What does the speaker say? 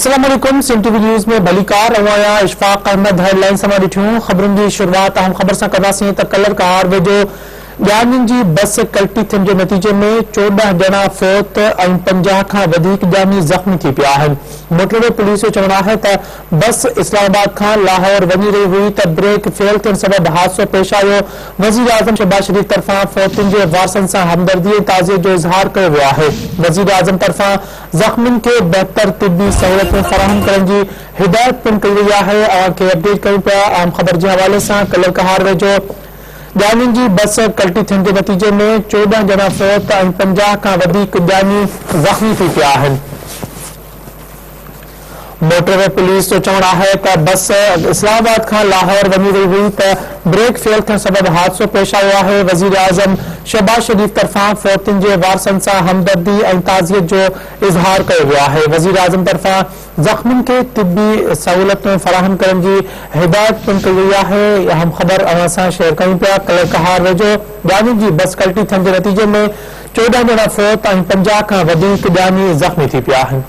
अस्सलाम वालेकुम। Sindh TV news में भलीकार रवाया इशफाक अहमद हेडलाइन सां ॾिठियूं ख़बरुनि जी शुरूआत अहम ख़बर सां कंदासीं त कलर कार वेझो ॼाणियुनि जी बस कल्टी थियण जे नतीजे में 14 ॼणा फौत ऐं 50 खां वधीक ॼाणी ज़ख़्मी थी पिया आहिनि। मोटरवे पुलिस जो चवणु आहे त बस इस्लामाबाद खां लाहौर वञी रही हुई त ब्रेक फेल थियण सबबि हादसो पेश आयो। वज़ीर आज़म शहबाज शरीफ तरफ़ां फौतुनि जे वारसनि सां हमदर्दी ऐं ताज़ियत जो इज़हार कयो वियो आहे। वज़ीर आज़म तरफ़ां ज़ख़्मियुनि खे बहितर तिबी सहूलियतूं फ़राहम करण जी हिदायत पिणु कई वई आहे। अव्हांखे अपडेट कयूं पिया अहम ख़बर जे हवाले सां। कलर कहार वेझो ॼाणियुनि जी बस कल्टी थियण जे नतीजे में 14 ॼणा फौत ऐं 50 खां वधीक ॼाणी ज़ख़्मी थी पिया आहिनि। मोटरवे पुलिस जो चवणु आहे त बस इस्लामाबाद खां लाहौर वञी रही हुई त ब्रेक फेल थियण सबबि हादसो पेश आयो आहे। वज़ीर आज़म शहबाज शरीफ तरफ़ां फौतुनि जे वारसनि सां हमदर्दी ऐं ताज़ियत जो इज़हार कयो वियो आहे। वज़ीर आज़म तरफ़ां ज़ख़्मियुनि खे तिबी सहूलियतूं फ़राहम करण जी हिदायत पिणु कई वई आहे। अहम ख़बर अव्हां सां शेयर कयूं पिया। कलर कहार वेझो ॼाणियुनि जी बस कल्टी थियण जे नतीजे में 14 ॼणा फौत ऐं 50 खां वधीक ॼाणी ज़ख़्मी थी पिया आहिनि।